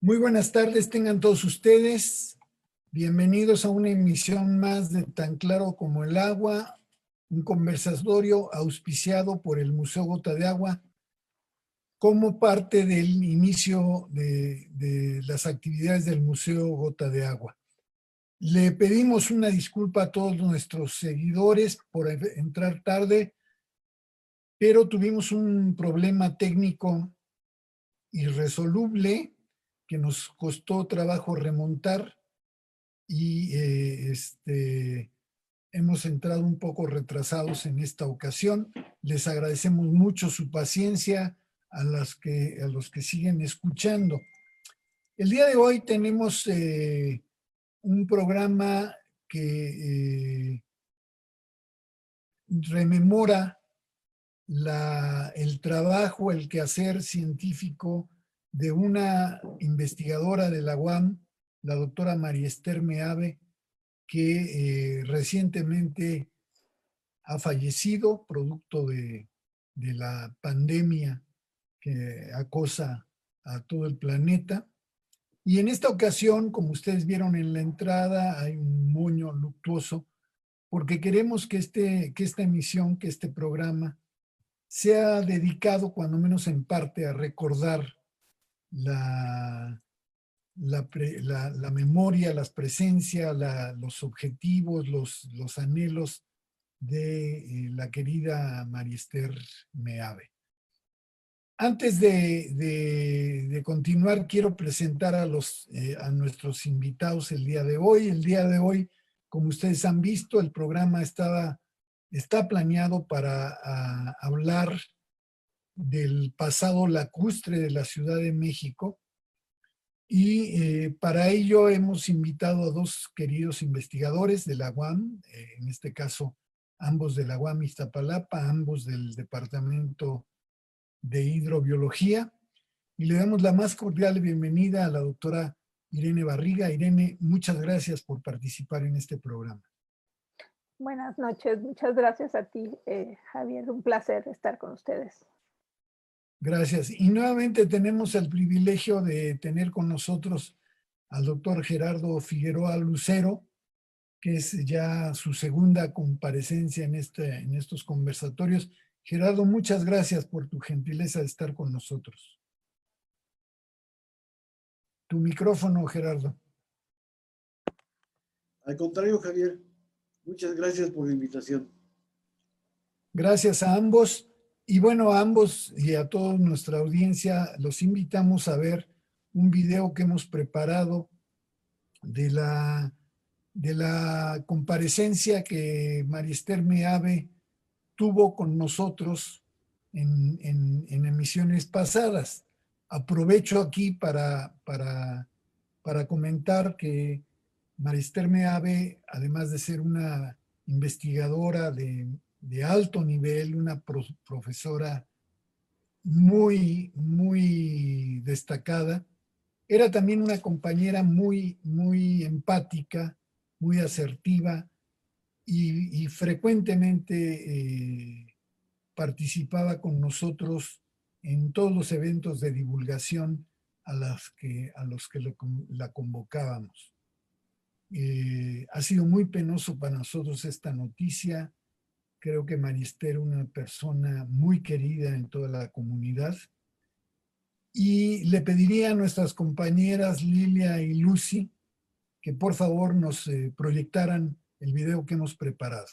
Muy buenas tardes, tengan todos ustedes. Bienvenidos a una emisión más de Tan Claro como el Agua, un conversatorio auspiciado por el Museo Gota de Agua como parte del inicio de las actividades del Museo Gota de Agua. Le pedimos una disculpa a todos nuestros seguidores por entrar tarde, pero tuvimos un problema técnico irresoluble que nos costó trabajo remontar y hemos entrado un poco retrasados en esta ocasión. Les agradecemos mucho su paciencia a los que siguen escuchando. El día de hoy tenemos un programa que rememora el trabajo, el quehacer científico de una investigadora de la UAM, la doctora María Esther Meave, que recientemente ha fallecido producto de la pandemia que acosa a todo el planeta. Y en esta ocasión, como ustedes vieron en la entrada, hay un moño luctuoso, porque queremos que esta emisión, que este programa, sea dedicado, cuando menos en parte, a recordar la memoria, las presencias, los objetivos, los anhelos de la querida María Esther Meave. Antes de continuar, quiero presentar a nuestros invitados el día de hoy. El día de hoy, como ustedes han visto, el programa está planeado para hablar del pasado lacustre de la Ciudad de México. Y para ello hemos invitado a dos queridos investigadores de la UAM, en este caso ambos de la UAM Iztapalapa, ambos del Departamento de Hidrobiología, y le damos la más cordial bienvenida a la doctora Irene Barriga. Irene, muchas gracias por participar en este programa. Buenas noches, muchas gracias a ti, Javier, un placer estar con ustedes. Gracias. Y nuevamente tenemos el privilegio de tener con nosotros al doctor Gerardo Figueroa Lucero, que es ya su segunda comparecencia en estos conversatorios. Gerardo, muchas gracias por tu gentileza de estar con nosotros. Tu micrófono, Gerardo. Al contrario, Javier, muchas gracias por la invitación. Gracias a ambos. Y bueno, a ambos y a toda nuestra audiencia los invitamos a ver un video que hemos preparado de la comparecencia que María Esther Meave tuvo con nosotros en emisiones pasadas. Aprovecho aquí para comentar que María Esther Meave, además de ser una investigadora de alto nivel, una profesora muy, muy destacada, era también una compañera muy, muy empática, muy asertiva y frecuentemente participaba con nosotros en todos los eventos de divulgación a los que la convocábamos. Ha sido muy penoso para nosotros esta noticia. Creo que María Esther, una persona muy querida en toda la comunidad. Y le pediría a nuestras compañeras Lilia y Lucy que por favor nos proyectaran el video que hemos preparado.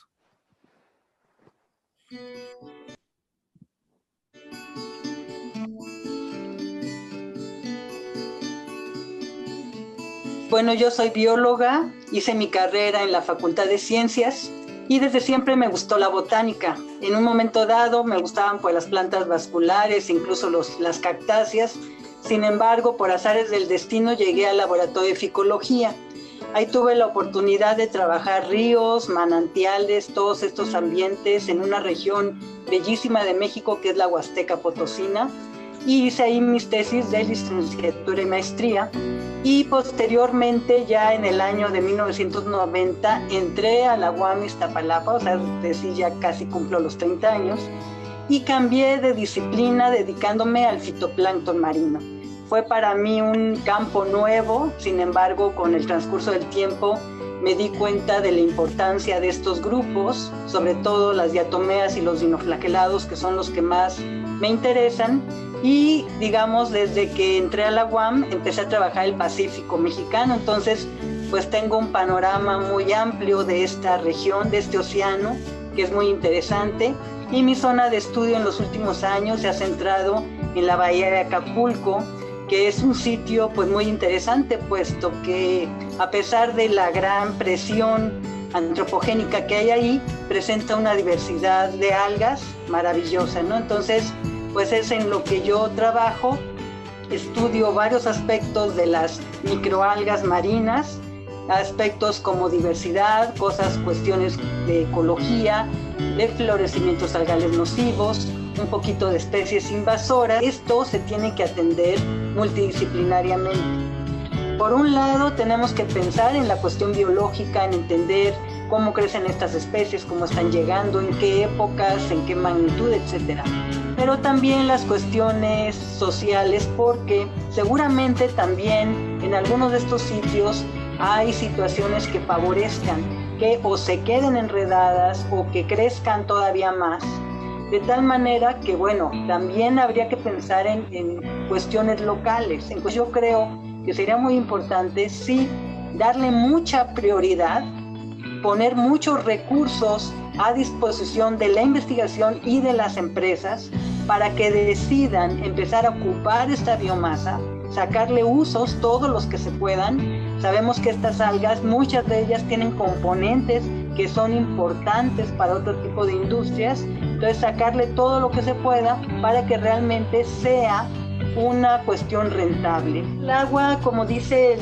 Bueno, yo soy bióloga, hice mi carrera en la Facultad de Ciencias y desde siempre me gustó la botánica. En un momento dado me gustaban pues las plantas vasculares, incluso las cactáceas. Sin embargo, por azares del destino llegué al laboratorio de ficología. Ahí tuve la oportunidad de trabajar ríos, manantiales, todos estos ambientes en una región bellísima de México que es la Huasteca Potosina. Y hice ahí mis tesis de licenciatura y maestría. Y posteriormente, ya en el año de 1990, entré a la UAM Iztapalapa, o sea, es decir, ya casi cumplo los 30 años, y cambié de disciplina dedicándome al fitoplancton marino. fue para mí un campo nuevo. Sin embargo, con el transcurso del tiempo me di cuenta de la importancia de estos grupos, sobre todo las diatomeas y los dinoflagelados, que son los que más me interesan. Y digamos, desde que entré a la UAM empecé a trabajar el Pacífico mexicano, entonces pues tengo un panorama muy amplio de esta región, de este océano, que es muy interesante. Y mi zona de estudio en los últimos años se ha centrado en la bahía de Acapulco, que es un sitio pues muy interesante, puesto que a pesar de la gran presión antropogénica que hay ahí, presenta una diversidad de algas maravillosa, ¿no? Entonces, pues es en lo que yo trabajo. Estudio varios aspectos de las microalgas marinas, aspectos como diversidad, cuestiones de ecología, de florecimientos algales nocivos, un poquito de especies invasoras. Esto se tiene que atender multidisciplinariamente. Por un lado, tenemos que pensar en la cuestión biológica, en entender cómo crecen estas especies, cómo están llegando, en qué épocas, en qué magnitud, etc. Pero también las cuestiones sociales, porque seguramente también en algunos de estos sitios hay situaciones que favorezcan que o se queden enredadas o que crezcan todavía más. De tal manera que, bueno, también habría que pensar en cuestiones locales. Entonces yo creo que sería muy importante, sí, darle mucha prioridad, poner muchos recursos a disposición de la investigación y de las empresas para que decidan empezar a ocupar esta biomasa, sacarle usos, todos los que se puedan. Sabemos que estas algas, muchas de ellas tienen componentes que son importantes para otro tipo de industrias, entonces sacarle todo lo que se pueda para que realmente sea una cuestión rentable. El agua, como dice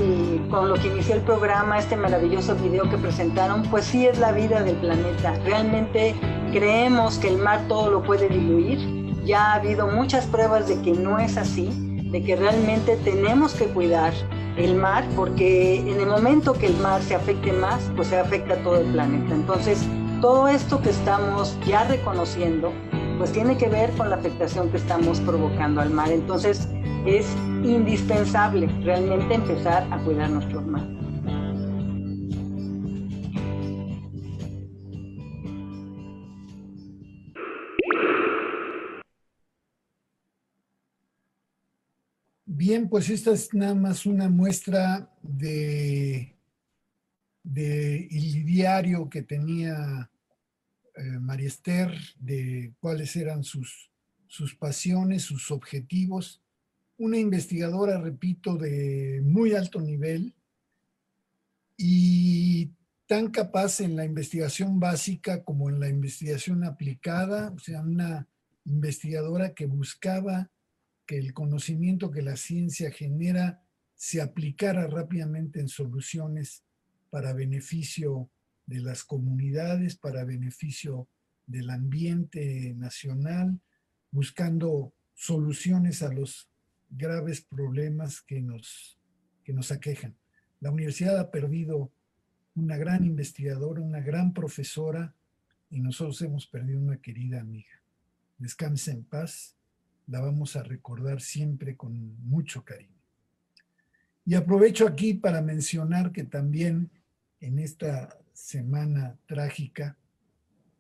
con lo que inició el programa, este maravilloso video que presentaron, pues sí es la vida del planeta. Realmente creemos que el mar todo lo puede diluir. Ya ha habido muchas pruebas de que no es así, de que realmente tenemos que cuidar el mar, porque en el momento que el mar se afecte más, pues se afecta a todo el planeta. Entonces, todo esto que estamos ya reconociendo, pues tiene que ver con la afectación que estamos provocando al mar. Entonces, es indispensable realmente empezar a cuidar nuestro mar. Bien, pues esta es nada más una muestra de el diario que tenía María Esther, de cuáles eran sus pasiones, sus objetivos. Una investigadora, repito, de muy alto nivel y tan capaz en la investigación básica como en la investigación aplicada, o sea, una investigadora que buscaba que el conocimiento que la ciencia genera se aplicara rápidamente en soluciones para beneficio de las comunidades, para beneficio del ambiente nacional, buscando soluciones a los graves problemas que nos aquejan. La universidad ha perdido una gran investigadora, una gran profesora, y nosotros hemos perdido una querida amiga. Descanse en paz, la vamos a recordar siempre con mucho cariño. Y aprovecho aquí para mencionar que también en esta semana trágica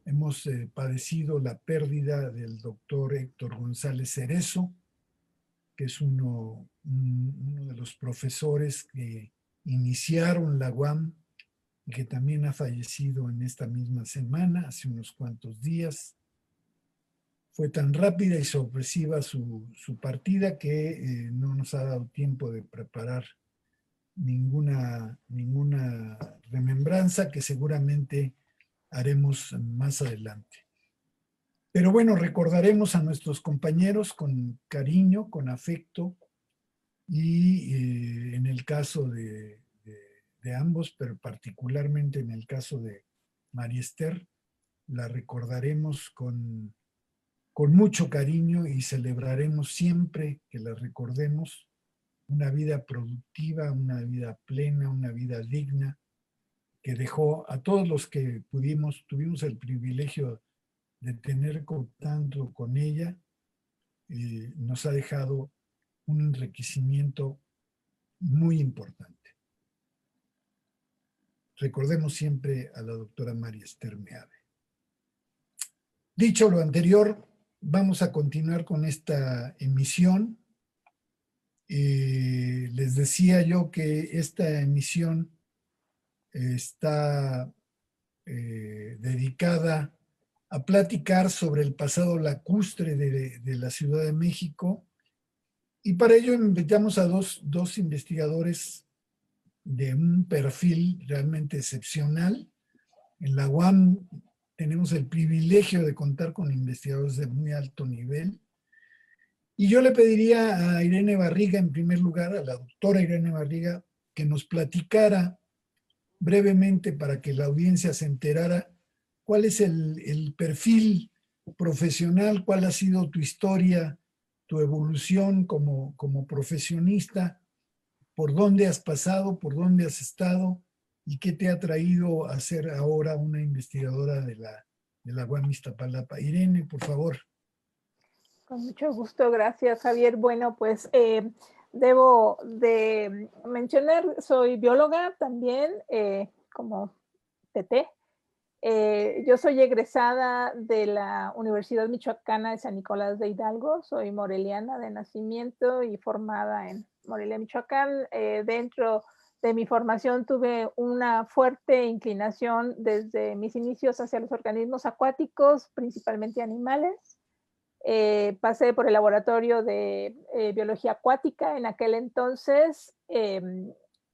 hemos padecido la pérdida del doctor Héctor González Cerezo, que es uno de los profesores que iniciaron la UAM y que también ha fallecido en esta misma semana, hace unos cuantos días. Fue tan rápida y sorpresiva su partida que no nos ha dado tiempo de preparar ninguna remembranza, que seguramente haremos más adelante. Pero bueno, recordaremos a nuestros compañeros con cariño, con afecto, y en el caso de ambos, pero particularmente en el caso de María Esther, la recordaremos con mucho cariño y celebraremos siempre que la recordemos una vida productiva, una vida plena, una vida digna, que dejó a todos los que tuvimos el privilegio de tener contacto con ella, nos ha dejado un enriquecimiento muy importante. Recordemos siempre a la doctora María Esther Meave. Dicho lo anterior, vamos a continuar con esta emisión. Les decía yo que esta emisión está dedicada a platicar sobre el pasado lacustre de la Ciudad de México, y para ello invitamos a dos investigadores de un perfil realmente excepcional. En la UAM tenemos el privilegio de contar con investigadores de muy alto nivel, y yo le pediría a Irene Barriga, en primer lugar, a la doctora Irene Barriga, que nos platicara brevemente, para que la audiencia se enterara, cuál es el perfil profesional, cuál ha sido tu historia, tu evolución como profesionista, por dónde has pasado, por dónde has estado y qué te ha traído a ser ahora una investigadora de la UAM Iztapalapa. Irene, por favor. Con mucho gusto, gracias, Javier. Bueno, pues debo de mencionar, soy bióloga también, como TT. Yo soy egresada de la Universidad Michoacana de San Nicolás de Hidalgo, soy moreliana de nacimiento y formada en Morelia, Michoacán. Dentro de mi formación tuve una fuerte inclinación desde mis inicios hacia los organismos acuáticos, principalmente animales. Pasé por el laboratorio de biología acuática en aquel entonces,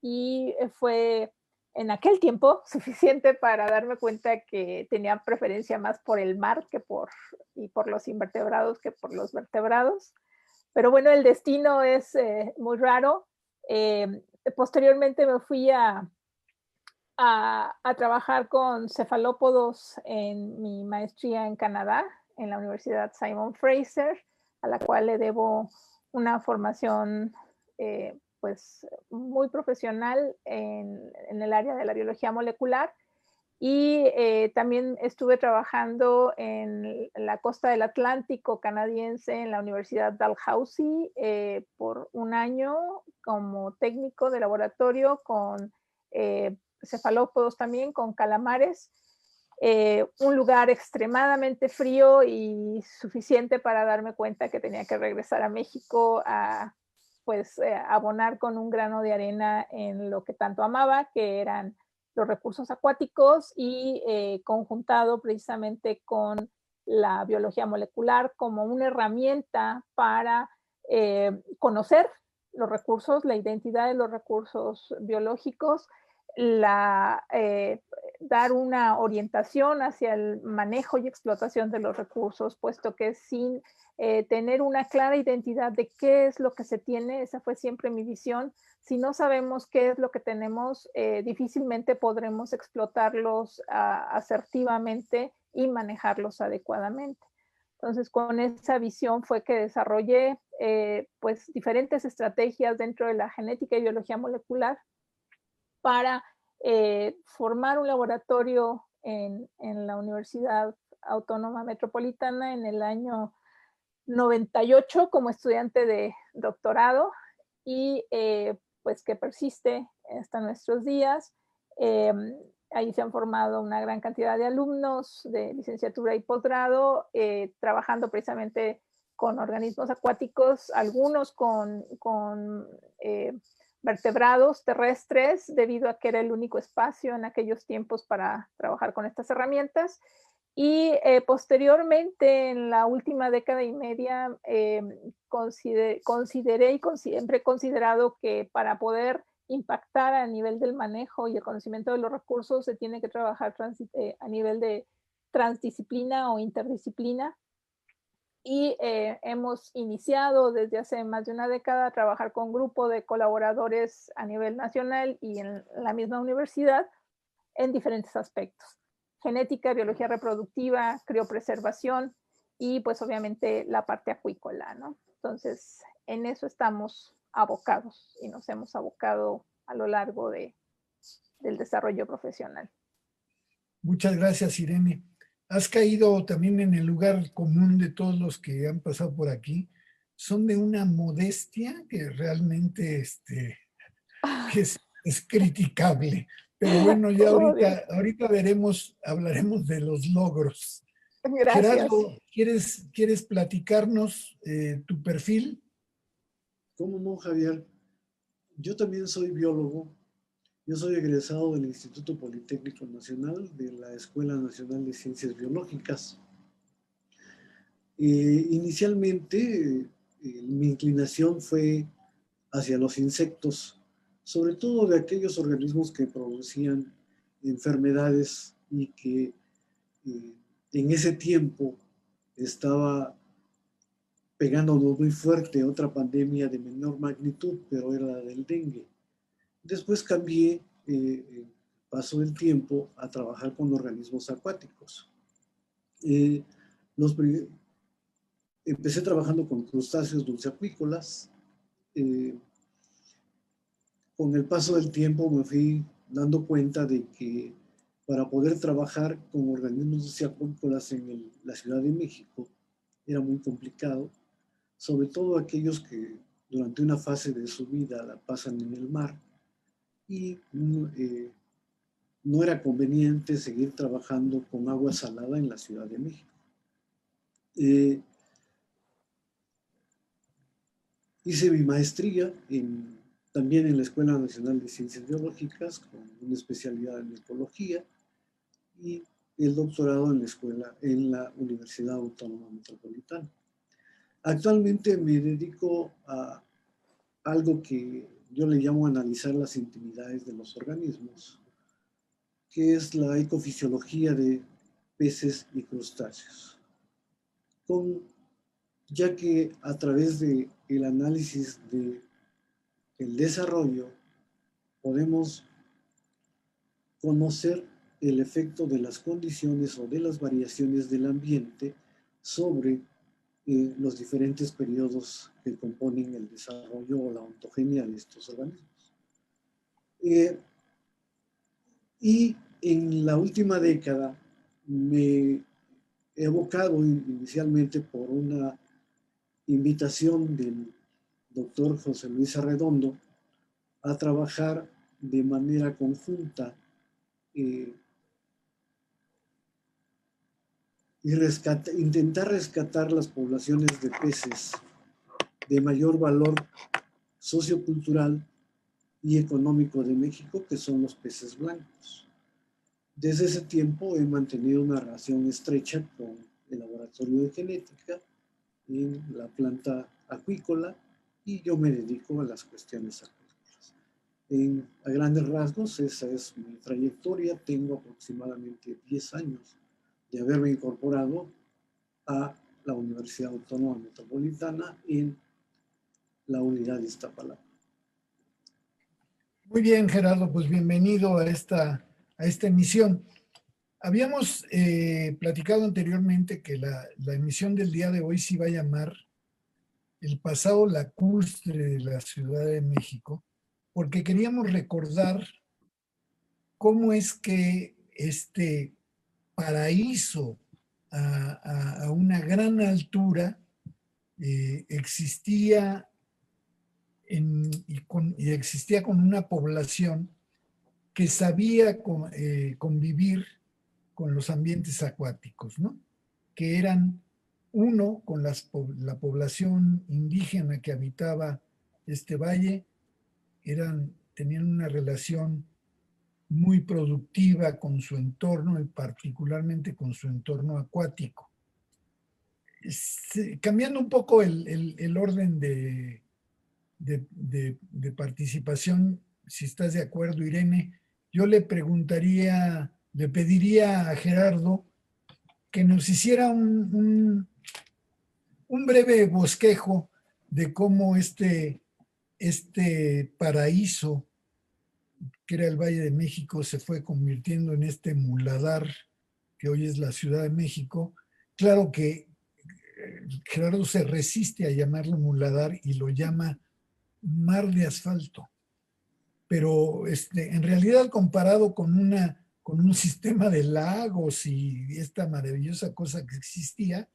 y fue en aquel tiempo suficiente para darme cuenta que tenía preferencia más por el mar y por los invertebrados que por los vertebrados. Pero bueno, el destino es muy raro. Posteriormente me fui a trabajar con cefalópodos en mi maestría en Canadá, en la Universidad Simon Fraser, a la cual le debo una formación pues muy profesional en el área de la biología molecular. Y también estuve trabajando en la costa del Atlántico canadiense, en la Universidad Dalhousie, por un año como técnico de laboratorio con cefalópodos también, con calamares. Un lugar extremadamente frío y suficiente para darme cuenta que tenía que regresar a México a abonar con un grano de arena en lo que tanto amaba, que eran los recursos acuáticos, y conjuntado precisamente con la biología molecular como una herramienta para conocer los recursos, la identidad de los recursos biológicos, dar una orientación hacia el manejo y explotación de los recursos, puesto que sin tener una clara identidad de qué es lo que se tiene, esa fue siempre mi visión. Si no sabemos qué es lo que tenemos, difícilmente podremos explotarlos asertivamente y manejarlos adecuadamente. Entonces, con esa visión fue que desarrollé pues diferentes estrategias dentro de la genética y biología molecular para formar un laboratorio en la Universidad Autónoma Metropolitana en el año 98 como estudiante de doctorado, y pues que persiste hasta nuestros días. Ahí se han formado una gran cantidad de alumnos de licenciatura y posgrado, trabajando precisamente con organismos acuáticos, algunos con vertebrados terrestres, debido a que era el único espacio en aquellos tiempos para trabajar con estas herramientas. Y posteriormente, en la última década y media, consideré y siempre he considerado que para poder impactar a nivel del manejo y el conocimiento de los recursos se tiene que trabajar a nivel de transdisciplina o interdisciplina. Y hemos iniciado desde hace más de una década a trabajar con un grupo de colaboradores a nivel nacional y en la misma universidad en diferentes aspectos: genética, biología reproductiva, criopreservación y pues obviamente la parte acuícola, ¿no? Entonces, en eso estamos abocados y nos hemos abocado a lo largo del desarrollo profesional. Muchas gracias, Irene. Has caído también en el lugar común de todos los que han pasado por aquí. son de una modestia que realmente que es criticable. Pero bueno, ya ahorita hablaremos de los logros. Gracias. Gerardo, ¿quieres platicarnos tu perfil? ¿Cómo no, Javier? Yo también soy biólogo. Yo soy egresado del Instituto Politécnico Nacional de la Escuela Nacional de Ciencias Biológicas. Inicialmente, mi inclinación fue hacia los insectos, sobre todo de aquellos organismos que producían enfermedades y que en ese tiempo estaba pegándonos muy fuerte otra pandemia de menor magnitud, pero era la del dengue. Después cambié, pasó el tiempo a trabajar con organismos acuáticos. Empecé trabajando con crustáceos dulceacuícolas. Con el paso del tiempo me fui dando cuenta de que para poder trabajar con organismos dulceacuícolas en la Ciudad de México era muy complicado, sobre todo aquellos que durante una fase de su vida la pasan en el mar, y no era conveniente seguir trabajando con agua salada en la Ciudad de México. Hice mi maestría también en la Escuela Nacional de Ciencias Biológicas, con una especialidad en ecología, y el doctorado en la Universidad Autónoma Metropolitana. Actualmente me dedico a algo que yo le llamo analizar las intimidades de los organismos, que es la ecofisiología de peces y crustáceos. Ya que a través del análisis del desarrollo podemos conocer el efecto de las condiciones o de las variaciones del ambiente sobre los diferentes periodos que componen el desarrollo o la ontogenia de estos organismos. Y en la última década me he evocado inicialmente por una invitación del doctor José Luis Arredondo a trabajar de manera conjunta y intentar rescatar las poblaciones de peces de mayor valor sociocultural y económico de México, que son los peces blancos. Desde ese tiempo he mantenido una relación estrecha con el laboratorio de genética en la planta acuícola, y yo me dedico a las cuestiones acuícolas. A grandes rasgos, esa es mi trayectoria. Tengo aproximadamente 10 años de haberme incorporado a la Universidad Autónoma Metropolitana en la unidad de Iztapalapa. Muy bien, Gerardo, pues bienvenido a esta emisión. Habíamos platicado anteriormente que la emisión del día de hoy se iba a llamar El pasado lacustre de la Ciudad de México, porque queríamos recordar cómo es que este paraíso a una gran altura existía y existía con una población que sabía convivir con los ambientes acuáticos, ¿no? Que eran uno con la población indígena que habitaba este valle, tenían una relación muy productiva con su entorno y particularmente con su entorno acuático. Cambiando un poco el orden de participación, si estás de acuerdo, Irene, yo le pediría a Gerardo que nos hiciera un breve bosquejo de cómo este paraíso que era el Valle de México se fue convirtiendo en este muladar que hoy es la Ciudad de México. Claro que Gerardo se resiste a llamarlo muladar y lo llama mar de asfalto, pero en realidad comparado con un sistema de lagos y esta maravillosa cosa que existía,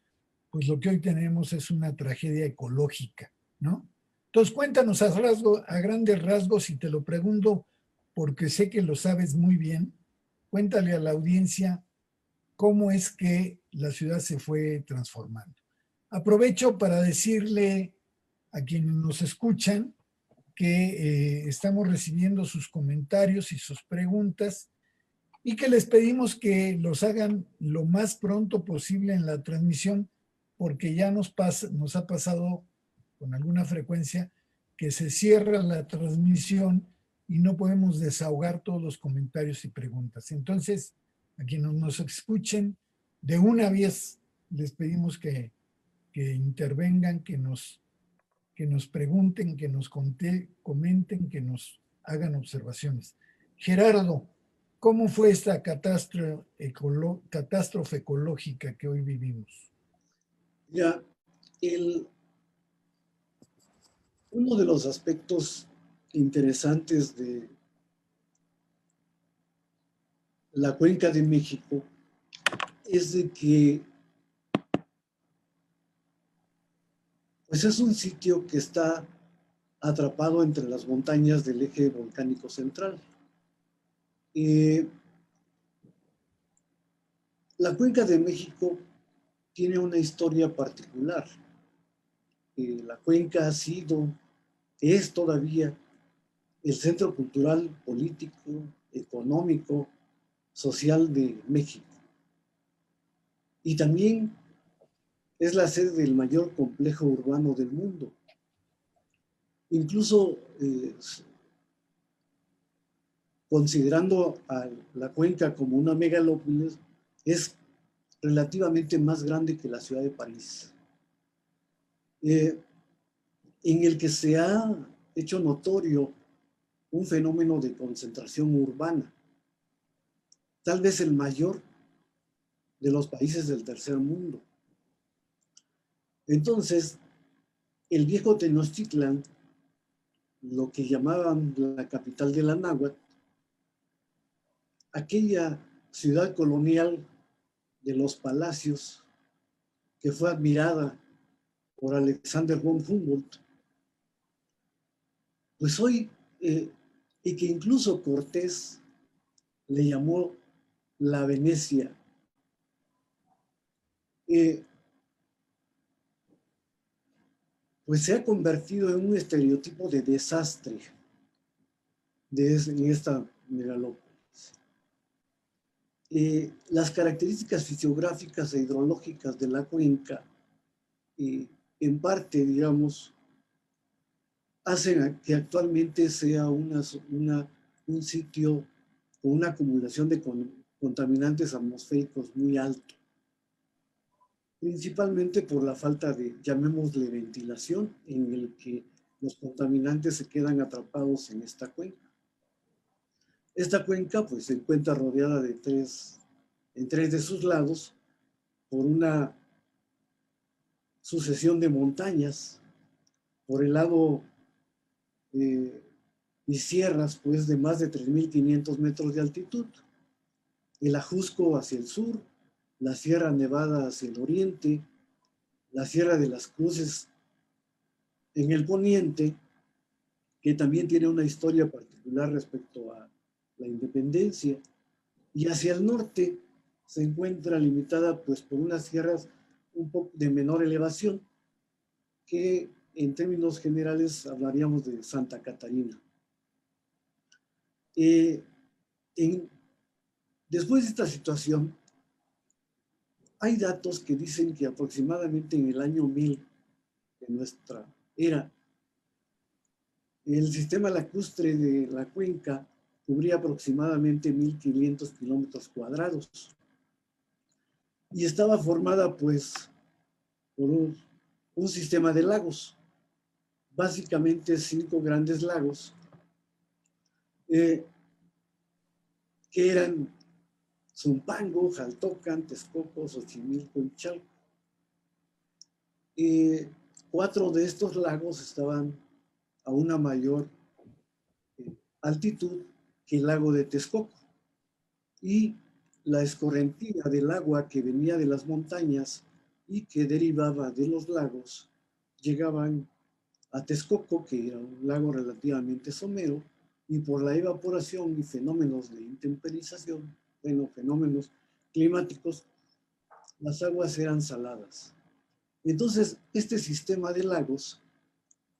pues lo que hoy tenemos es una tragedia ecológica, ¿no? Entonces cuéntanos a grandes rasgos, y te lo pregunto porque sé que lo sabes muy bien, cuéntale a la audiencia cómo es que la ciudad se fue transformando. Aprovecho para decirle a quienes nos escuchan que estamos recibiendo sus comentarios y sus preguntas y que les pedimos que los hagan lo más pronto posible en la transmisión, porque ya nos ha pasado con alguna frecuencia que se cierra la transmisión y no podemos desahogar todos los comentarios y preguntas. Entonces, a quienes nos escuchen, de una vez les pedimos que intervengan, que nos pregunten, que nos comenten, que nos hagan observaciones. Gerardo, ¿cómo fue esta catástrofe ecológica que hoy vivimos? Ya, uno de los aspectos interesantes de la Cuenca de México es de que pues es un sitio que está atrapado entre las montañas del eje volcánico central. La Cuenca de México tiene una historia particular. La cuenca es todavía el centro cultural, político, económico, social de México. Y también es la sede del mayor complejo urbano del mundo. Incluso considerando a la cuenca como una megalópolis, es relativamente más grande que la ciudad de París, en el que se ha hecho notorio un fenómeno de concentración urbana, tal vez el mayor de los países del tercer mundo. Entonces, el viejo Tenochtitlan, lo que llamaban la capital de la náhuatl, aquella ciudad colonial de los palacios que fue admirada por Alexander von Humboldt, pues hoy, y que incluso Cortés le llamó la Venecia, pues se ha convertido en un estereotipo de desastre en esta megalópolis. Las características fisiográficas e hidrológicas de la cuenca, en parte, digamos, hacen que actualmente sea un sitio con una acumulación de contaminantes atmosféricos muy alto, principalmente por la falta de, llamémosle, ventilación, en el que los contaminantes se quedan atrapados en esta cuenca. Esta cuenca pues se encuentra rodeada en tres de sus lados por una sucesión de montañas, por el lado y sierras pues de más de 3.500 metros de altitud, el Ajusco hacia el sur, la Sierra Nevada hacia el oriente, la Sierra de las Cruces en el poniente, que también tiene una historia particular respecto a la independencia, y hacia el norte se encuentra limitada pues por unas sierras un poco de menor elevación, que en términos generales hablaríamos de Santa Catarina. Después de esta situación, hay datos que dicen que aproximadamente en el año 1000 de nuestra era, el sistema lacustre de la cuenca cubría aproximadamente 1.500 kilómetros cuadrados y estaba formada pues por un sistema de lagos, básicamente 5 grandes lagos que eran Zumpango, Jaltocan, Texcoco, Xochimilco y Chalco. 4 de estos lagos estaban a una mayor altitud que el lago de Texcoco, y la escorrentía del agua que venía de las montañas y que derivaba de los lagos, llegaban a Texcoco, que era un lago relativamente somero, y por la evaporación y fenómenos de intemperización, bueno, fenómenos climáticos, las aguas eran saladas. Entonces, este sistema de lagos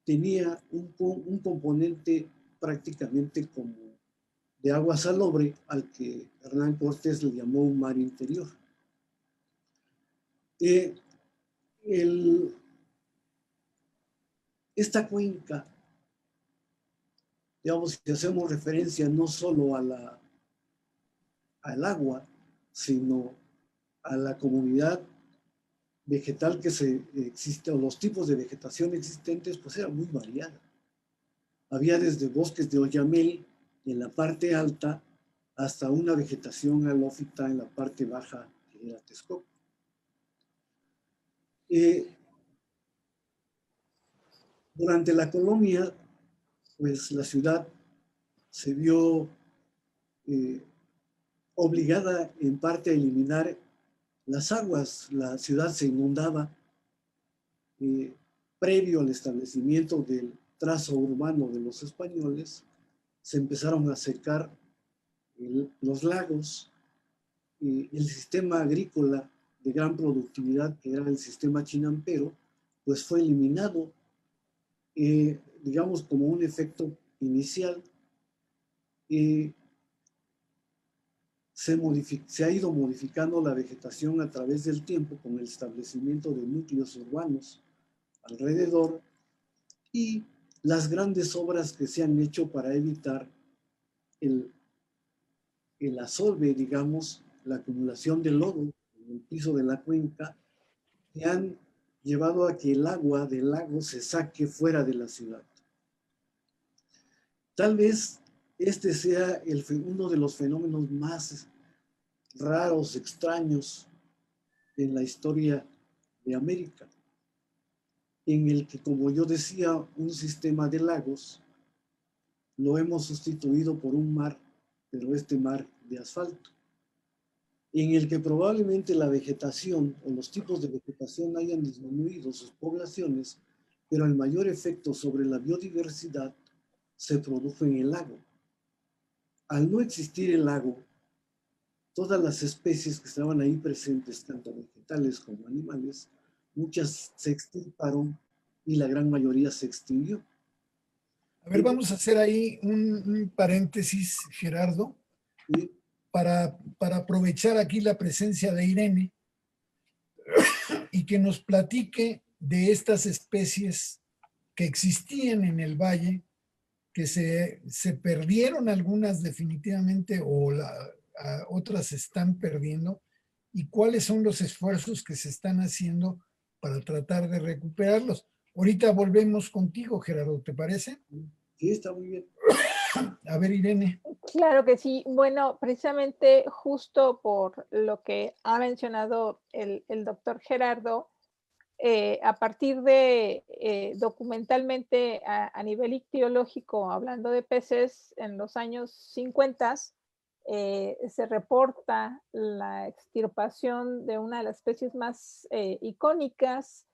tenía un componente prácticamente como de agua salobre, al que Hernán Cortés le llamó un mar interior. Esta cuenca, digamos, si hacemos referencia no solo al agua, sino a la comunidad vegetal que existe, o los tipos de vegetación existentes, pues era muy variada. Había desde bosques de oyamel en la parte alta hasta una vegetación halófita en la parte baja, que era Texcoco. Durante la colonia, pues la ciudad se vio obligada en parte a eliminar las aguas. La ciudad se inundaba previo al establecimiento del trazo urbano de los españoles. Se empezaron a secar los lagos, el sistema agrícola de gran productividad, que era el sistema chinampero, pues fue eliminado, digamos, como un efecto inicial. Se ha ido modificando la vegetación a través del tiempo con el establecimiento de núcleos urbanos alrededor y las grandes obras que se han hecho para evitar el asolve, digamos, la acumulación de lodo en el piso de la cuenca, que han llevado a que el agua del lago se saque fuera de la ciudad. Tal vez este sea uno de los fenómenos más raros, extraños en la historia de América, en el que, como yo decía, un sistema de lagos lo hemos sustituido por un mar, pero este mar de asfalto, en el que probablemente la vegetación o los tipos de vegetación hayan disminuido sus poblaciones, pero el mayor efecto sobre la biodiversidad se produjo en el lago. Al no existir el lago, todas las especies que estaban ahí presentes, tanto vegetales como animales, muchas se extirparon y la gran mayoría se extinguió. A ver, vamos a hacer ahí un paréntesis, Gerardo, para aprovechar aquí la presencia de Irene y que nos platique de estas especies que existían en el valle, que se perdieron algunas definitivamente o otras se están perdiendo, y cuáles son los esfuerzos que se están haciendo para tratar de recuperarlos. Ahorita volvemos contigo, Gerardo, ¿te parece? Sí, está muy bien. A ver, Irene. Claro que sí. Bueno, precisamente justo por lo que ha mencionado el doctor Gerardo, a partir de documentalmente a nivel ictiológico, hablando de peces, en los años 50 se reporta la extirpación de una de las especies más icónicas,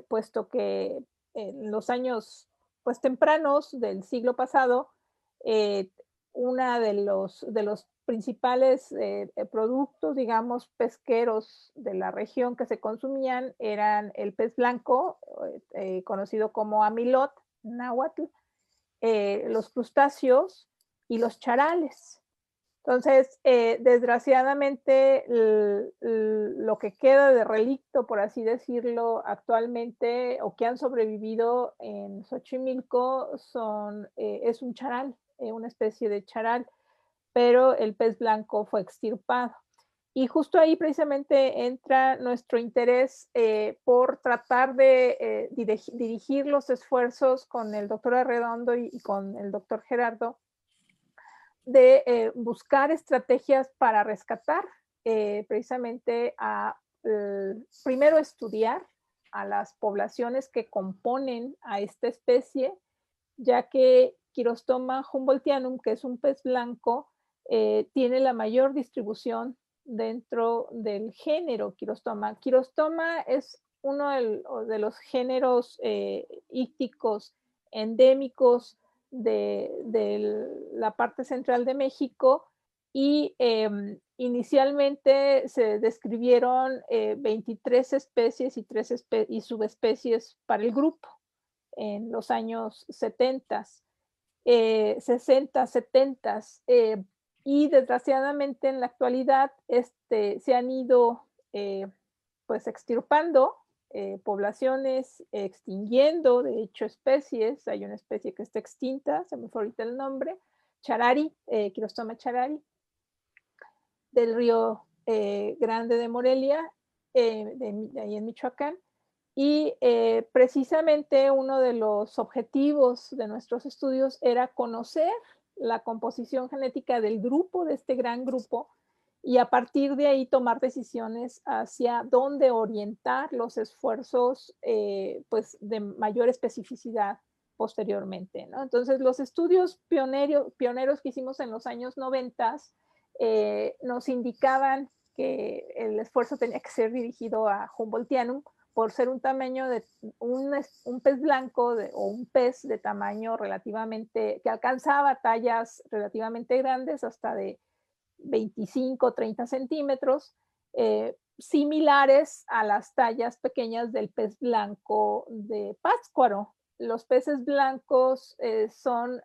puesto que en los años pues, tempranos del siglo pasado, una de los principales productos, digamos, pesqueros de la región que se consumían eran el pez blanco, conocido como amilot, náhuatl, los crustáceos y los charales. Entonces, desgraciadamente, lo que queda de relicto, por así decirlo, actualmente, o que han sobrevivido en Xochimilco, es un charal, una especie de charal, pero el pez blanco fue extirpado. Y justo ahí precisamente entra nuestro interés por tratar de dirigir los esfuerzos con el doctor Arredondo y con el doctor Gerardo de buscar estrategias para rescatar precisamente primero estudiar a las poblaciones que componen a esta especie, ya que Chirostoma humboldtianum, que es un pez blanco, tiene la mayor distribución dentro del género Quirostoma. Quirostoma es uno de los géneros ícticos endémicos de la parte central de México, y inicialmente se describieron 23 especies y subespecies para el grupo en los años 70, 60, 70, y desgraciadamente en la actualidad se han ido pues extirpando poblaciones, extinguiendo de hecho especies. Hay una especie que está extinta, se me fue ahorita el nombre, charari, Quirostoma charari, del río Grande de Morelia, de ahí en Michoacán. Y precisamente uno de los objetivos de nuestros estudios era conocer la composición genética del grupo, de este gran grupo, y a partir de ahí tomar decisiones hacia dónde orientar los esfuerzos pues de mayor especificidad posteriormente, ¿no? Entonces, los estudios pioneros que hicimos en los años 90 nos indicaban que el esfuerzo tenía que ser dirigido a Humboldtianum, por ser un tamaño de un pez blanco o un pez de tamaño relativamente, que alcanzaba tallas relativamente grandes, hasta de 25, 30 centímetros, similares a las tallas pequeñas del pez blanco de Pátzcuaro. Los peces blancos son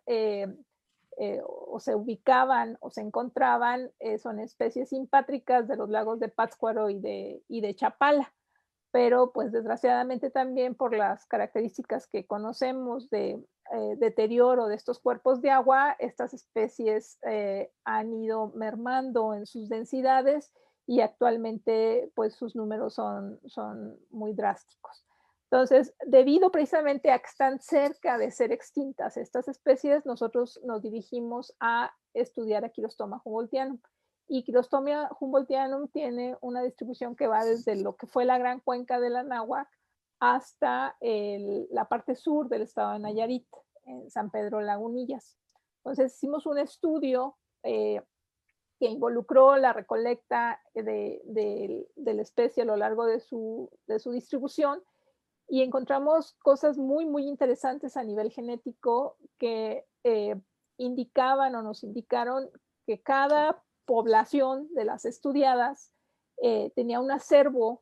o se ubicaban o se encontraban, son especies simpátricas de los lagos de Pátzcuaro y de Chapala, pero pues desgraciadamente también por las características que conocemos de deterioro de estos cuerpos de agua, estas especies han ido mermando en sus densidades y actualmente pues sus números son muy drásticos. Entonces, debido precisamente a que están cerca de ser extintas estas especies, nosotros nos dirigimos a estudiar a Quirostoma humboldtianum. Y Quirostoma humboldtianum tiene una distribución que va desde lo que fue la gran cuenca de la Náhuac hasta la parte sur del estado de Nayarit, en San Pedro Lagunillas. Entonces hicimos un estudio que involucró la recolecta de la especie a lo largo de su distribución, y encontramos cosas muy, muy interesantes a nivel genético que indicaban o nos indicaron que cada población de las estudiadas tenía un acervo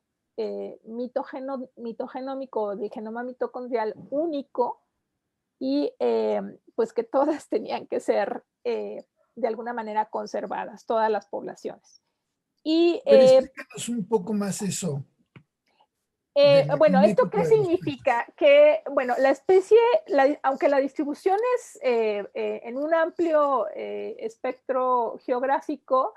mitogenómico de genoma mitocondrial único, y pues que todas tenían que ser de alguna manera conservadas, todas las poblaciones. Y Pero explícanos un poco más eso. bueno, ¿esto qué significa? Que, bueno, la especie, aunque la distribución es en un amplio espectro geográfico,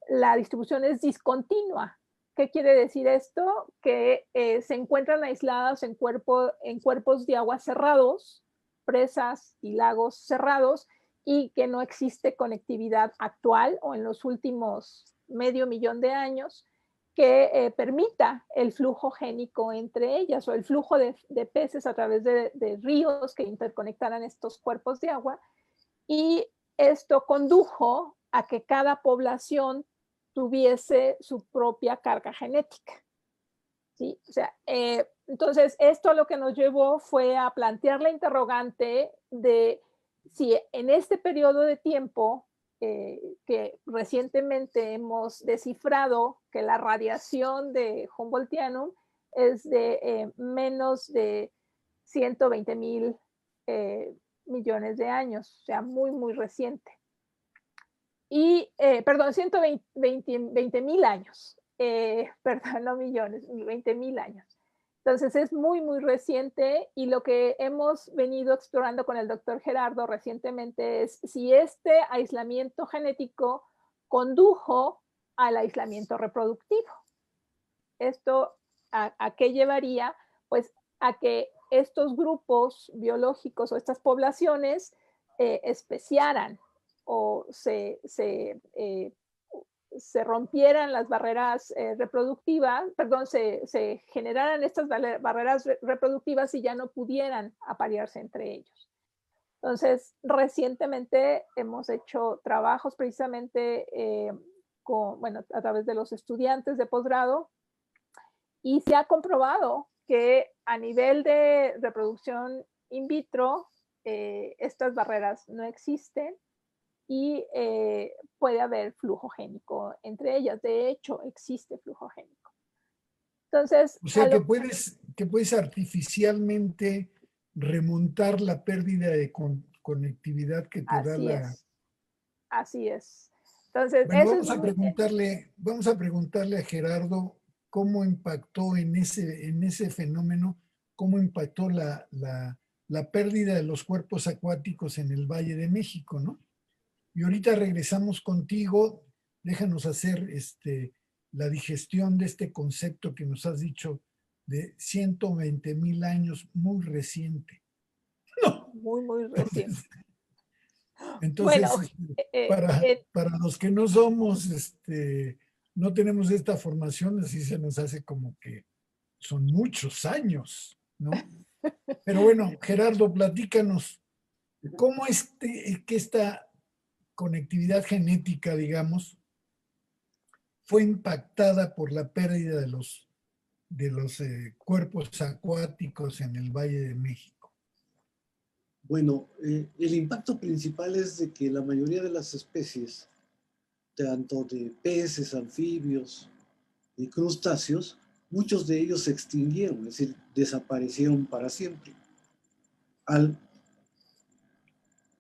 la distribución es discontinua. ¿Qué quiere decir esto? Que se encuentran aisladas en cuerpos de agua cerrados, presas y lagos cerrados, y que no existe conectividad actual o en los últimos medio millón de años que permita el flujo génico entre ellas, o el flujo de peces a través de ríos que interconectaran estos cuerpos de agua. Y esto condujo a que cada población tuviese su propia carga genética. ¿Sí? O sea, entonces esto lo que nos llevó fue a plantear la interrogante de si en este periodo de tiempo que recientemente hemos descifrado que la radiación de Humboldtianum es de menos de 120,000 millones de años, o sea, muy, muy reciente. Y, perdón, 120,000 años, perdón, no millones, 20,000 años. Entonces es muy, muy reciente, y lo que hemos venido explorando con el doctor Gerardo recientemente es si este aislamiento genético condujo al aislamiento reproductivo. ¿Esto a qué llevaría? Pues a que estos grupos biológicos o estas poblaciones especiaran o se rompieran las barreras reproductivas, perdón, se generaran estas barreras reproductivas y ya no pudieran aparearse entre ellos. Entonces, recientemente hemos hecho trabajos precisamente a través de los estudiantes de posgrado, y se ha comprobado que a nivel de reproducción in vitro, estas barreras no existen y puede haber flujo génico entre ellas. De hecho, existe flujo génico. Entonces, o sea que puedes artificialmente remontar la pérdida de conectividad que te da la... Así es. Entonces, Bueno, eso vamos a preguntarle a Gerardo cómo impactó en ese fenómeno, cómo impactó la pérdida de los cuerpos acuáticos en el Valle de México, ¿no? Y ahorita regresamos contigo, déjanos hacer la digestión de este concepto que nos has dicho de 120,000 años, muy reciente. No. Muy, muy reciente. Entonces, Bueno, para los que no somos, no tenemos esta formación, así se nos hace como que son muchos años, ¿no? Pero bueno, Gerardo, platícanos, ¿cómo que esta conectividad genética, digamos, fue impactada por la pérdida de los cuerpos acuáticos en el Valle de México? Bueno, el impacto principal es de que la mayoría de las especies, tanto de peces, anfibios y crustáceos, muchos de ellos se extinguieron, es decir, desaparecieron para siempre.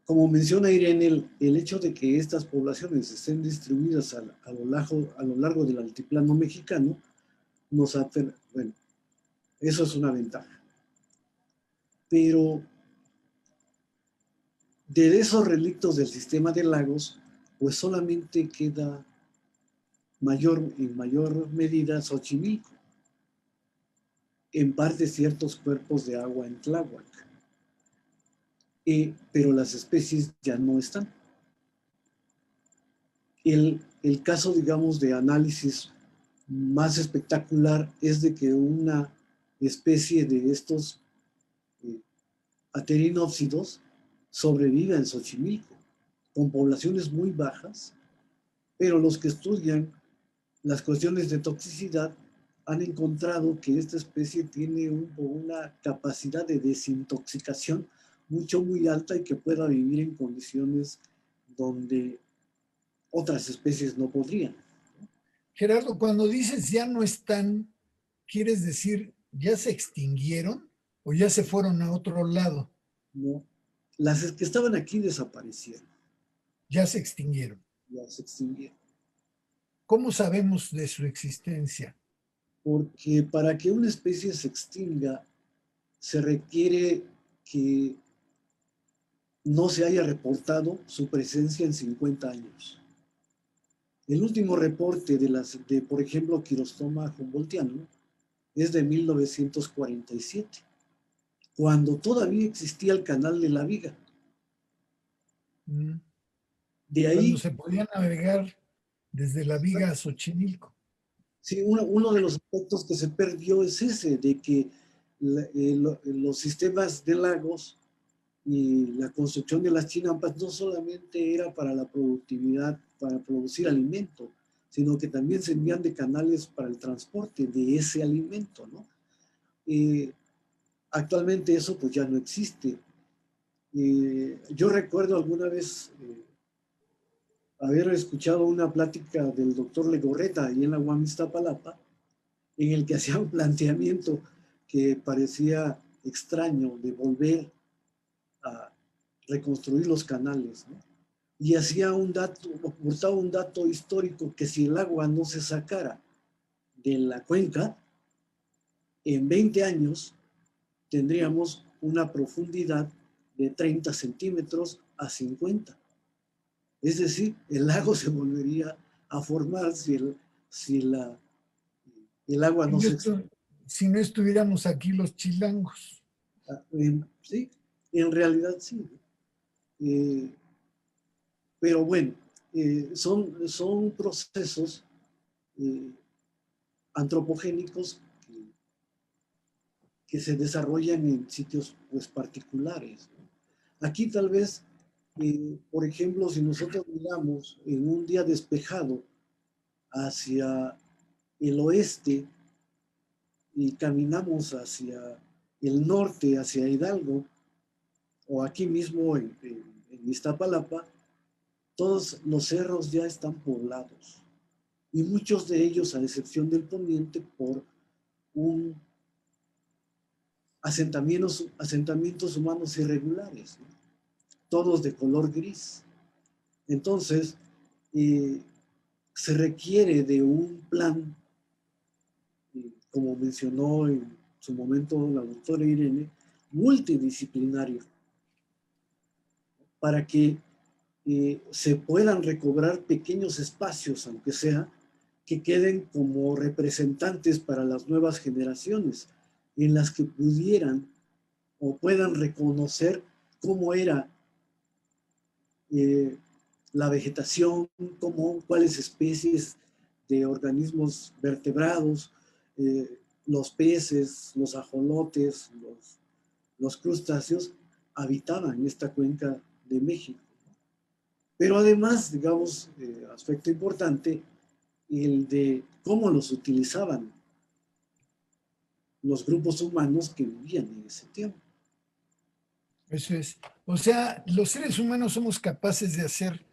Como menciona Irene, el hecho de que estas poblaciones estén distribuidas a lo largo del altiplano mexicano, bueno, eso es una ventaja. Pero de esos relictos del sistema de lagos, pues solamente queda en mayor medida Xochimilco, en parte ciertos cuerpos de agua en Tláhuac, pero las especies ya no están. El caso, digamos, de análisis más espectacular es de que una especie de estos aterinópsidos sobrevive en Xochimilco, con poblaciones muy bajas, pero los que estudian las cuestiones de toxicidad han encontrado que esta especie tiene una capacidad de desintoxicación muy alta y que pueda vivir en condiciones donde otras especies no podrían. Gerardo, cuando dices ya no están, ¿quieres decir ya se extinguieron o ya se fueron a otro lado? No, las que estaban aquí desaparecieron. Ya se extinguieron. Ya se extinguieron. ¿Cómo sabemos de su existencia? Porque para que una especie se extinga, se requiere que no se haya reportado su presencia en 50 años. El último reporte de por ejemplo, Quirostoma humboldtiano es de 1947, cuando todavía existía el canal de la Viga. De ahí, cuando se podía navegar desde la Viga a Xochimilco. Sí, uno de los aspectos que se perdió es ese, de que los sistemas de lagos y la construcción de las chinampas no solamente era para la productividad, para producir alimento, sino que también servían de canales para el transporte de ese alimento, ¿no? Actualmente eso pues ya no existe. Yo recuerdo alguna vez haber escuchado una plática del doctor Legorreta ahí en la UAM Iztapalapa, en el que hacía un planteamiento que parecía extraño de volver a reconstruir los canales, ¿no? Y aportaba un dato histórico que si el agua no se sacara de la cuenca, en 20 años tendríamos una profundidad de 30 centímetros a 50. Es decir, el lago se volvería a formar si el agua no se... Si no estuviéramos aquí los chilangos. Sí, en realidad sí. Pero bueno, son procesos antropogénicos que se desarrollan en sitios pues, particulares, ¿no? Aquí tal vez, por ejemplo, si nosotros miramos en un día despejado hacia el oeste y caminamos hacia el norte, hacia Hidalgo, o aquí mismo en Iztapalapa, todos los cerros ya están poblados. Y muchos de ellos, a excepción del poniente, por un asentamientos humanos irregulares, ¿no? Todos de color gris. Entonces, se requiere de un plan, como mencionó en su momento la doctora Irene, multidisciplinario, para que se puedan recobrar pequeños espacios, aunque sea, que queden como representantes para las nuevas generaciones, en las que pudieran o puedan reconocer cómo era la vegetación, cuáles especies de organismos vertebrados, los peces, los ajolotes, los crustáceos habitaban en esta cuenca de México. Pero además, digamos, aspecto importante, el de cómo los utilizaban los grupos humanos que vivían en ese tiempo. Eso es. O sea, los seres humanos somos capaces de hacer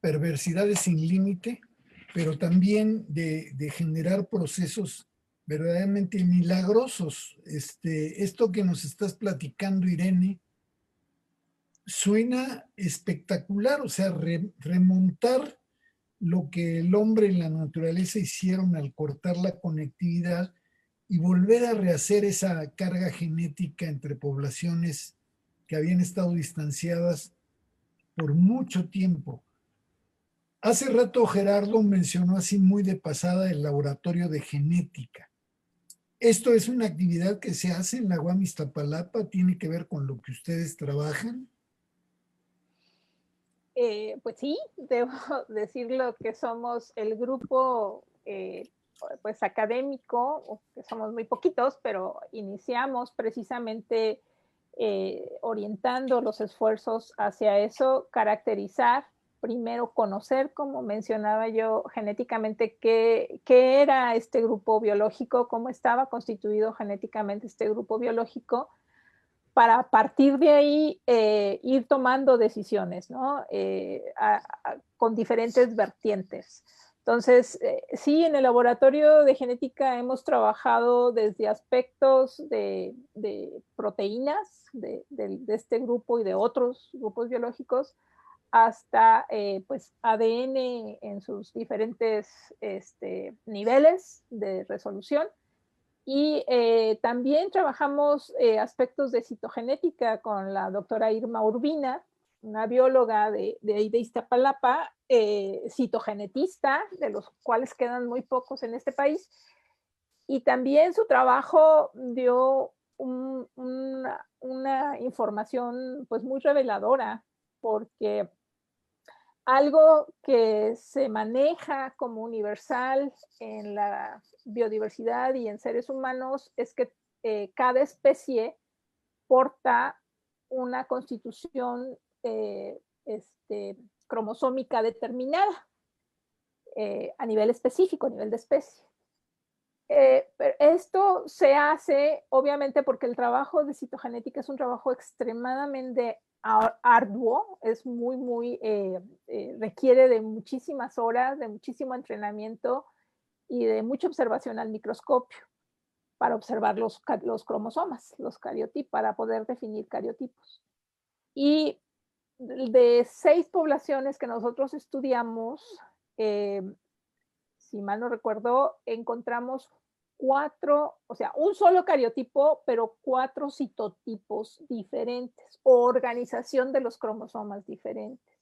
perversidades sin límite, pero también de generar procesos verdaderamente milagrosos. Esto que nos estás platicando, Irene, suena espectacular, o sea, remontar lo que el hombre y la naturaleza hicieron al cortar la conectividad y volver a rehacer esa carga genética entre poblaciones que habían estado distanciadas por mucho tiempo. Hace rato Gerardo mencionó así muy de pasada el laboratorio de genética. ¿Esto es una actividad que se hace en la UAM Iztapalapa? ¿Tiene que ver con lo que ustedes trabajan? Pues sí, debo decirlo que somos el grupo pues académico, que somos muy poquitos, pero iniciamos precisamente orientando los esfuerzos hacia eso, caracterizar, primero conocer, como mencionaba yo, genéticamente qué era este grupo biológico, cómo estaba constituido genéticamente este grupo biológico, para a partir de ahí ir tomando decisiones, ¿no? Con diferentes vertientes. Entonces, sí, en el laboratorio de genética hemos trabajado desde aspectos de proteínas de este grupo y de otros grupos biológicos, hasta pues ADN en sus diferentes niveles de resolución. Y también trabajamos aspectos de citogenética con la doctora Irma Urbina, una bióloga de Iztapalapa, citogenetista, de los cuales quedan muy pocos en este país. Y también su trabajo dio una información pues muy reveladora, porque algo que se maneja como universal en la biodiversidad y en seres humanos es que cada especie porta una constitución cromosómica determinada a nivel específico, a nivel de especie. Pero esto se hace obviamente porque el trabajo de citogenética es un trabajo extremadamente arduo, es requiere de muchísimas horas, de muchísimo entrenamiento y de mucha observación al microscopio para observar los cromosomas, los cariotipos, para poder definir cariotipos. Y de 6 poblaciones que nosotros estudiamos, si mal no recuerdo, encontramos 4, o sea, un solo cariotipo, pero 4 citotipos diferentes, o organización de los cromosomas diferentes.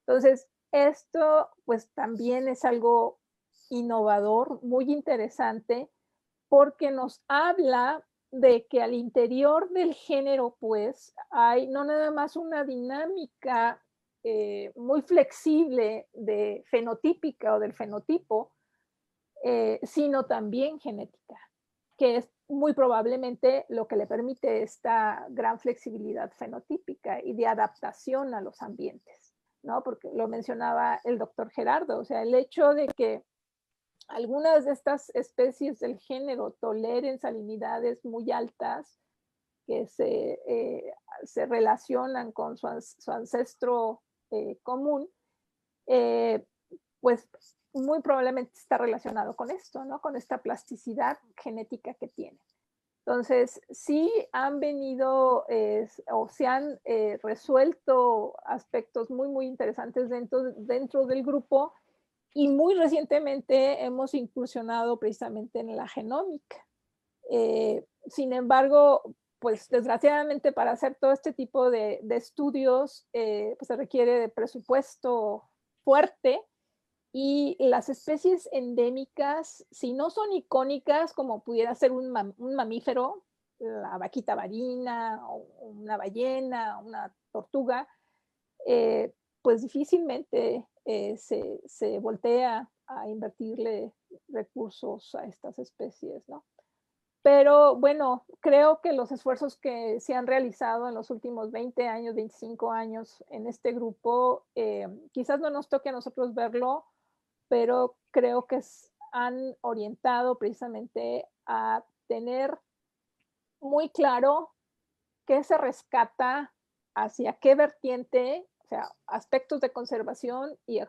Entonces, esto pues también es algo innovador, muy interesante, porque nos habla de que al interior del género pues hay no nada más una dinámica muy flexible de fenotípica o del fenotipo, sino también genética, que es muy probablemente lo que le permite esta gran flexibilidad fenotípica y de adaptación a los ambientes, ¿no? Porque lo mencionaba el doctor Gerardo, o sea, el hecho de que algunas de estas especies del género toleren salinidades muy altas que se relacionan con su ancestro común, pues muy probablemente está relacionado con esto, ¿no? Con esta plasticidad genética que tiene. Entonces, sí han venido o se han resuelto aspectos muy, muy interesantes dentro del grupo, y muy recientemente hemos incursionado precisamente en la genómica. Sin embargo, pues desgraciadamente para hacer todo este tipo de estudios pues se requiere de presupuesto fuerte, y las especies endémicas, si no son icónicas como pudiera ser un mamífero, la vaquita marina, o una ballena, una tortuga, pues difícilmente se voltea a invertirle recursos a estas especies, ¿no? Pero bueno, creo que los esfuerzos que se han realizado en los últimos 20 años, 25 años en este grupo, quizás no nos toque a nosotros verlo, pero creo que han orientado precisamente a tener muy claro qué se rescata, hacia qué vertiente, o sea, aspectos de conservación y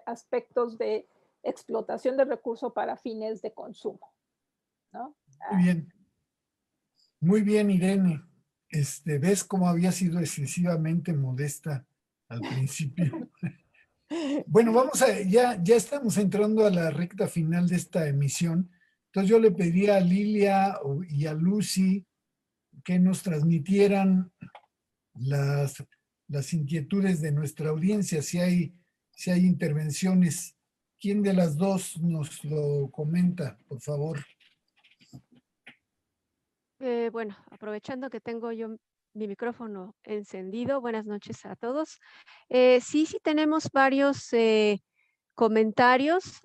aspectos de explotación del recurso para fines de consumo, ¿no? Muy bien. Muy bien, Irene. ¿Ves cómo había sido excesivamente modesta al principio? Bueno, ya estamos entrando a la recta final de esta emisión. Entonces yo le pedí a Lilia y a Lucy que nos transmitieran las inquietudes de nuestra audiencia, si hay intervenciones. ¿Quién de las dos nos lo comenta, por favor? Bueno, aprovechando que tengo yo mi micrófono encendido, buenas noches a todos. Sí tenemos varios comentarios.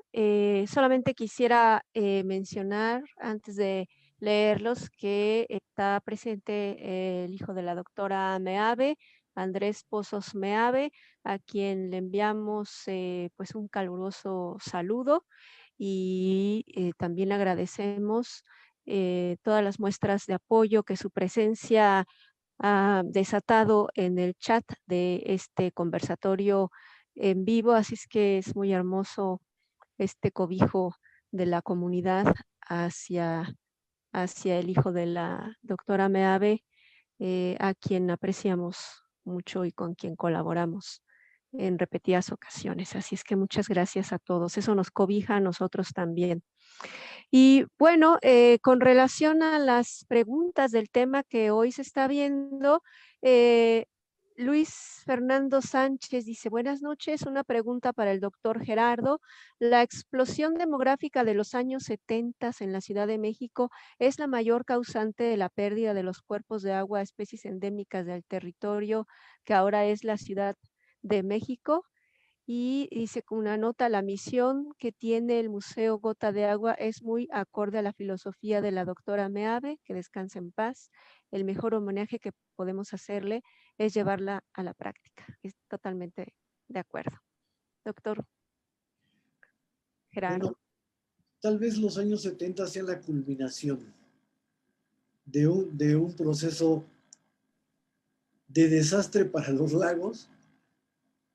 Solamente quisiera mencionar, antes de leerlos, que está presente el hijo de la doctora Meave, Andrés Pozos Meave, a quien le enviamos pues un caluroso saludo, y también agradecemos todas las muestras de apoyo que su presencia ha desatado en el chat de este conversatorio en vivo. Así es que es muy hermoso este cobijo de la comunidad hacia el hijo de la doctora Meave, a quien apreciamos mucho y con quien colaboramos en repetidas ocasiones. Así es que muchas gracias a todos. Eso nos cobija a nosotros también. Y bueno, con relación a las preguntas del tema que hoy se está viendo, Luis Fernando Sánchez dice: buenas noches, una pregunta para el doctor Gerardo. ¿La explosión demográfica de los años 70 en la Ciudad de México es la mayor causante de la pérdida de los cuerpos de agua, especies endémicas del territorio que ahora es la Ciudad de México? Y dice con una nota: la misión que tiene el Museo Gota de Agua es muy acorde a la filosofía de la doctora Meave, que descanse en paz. El mejor homenaje que podemos hacerle es llevarla a la práctica. Es totalmente de acuerdo. Doctor Gerardo. Bueno, tal vez los años 70 sean la culminación de un proceso de desastre para los lagos,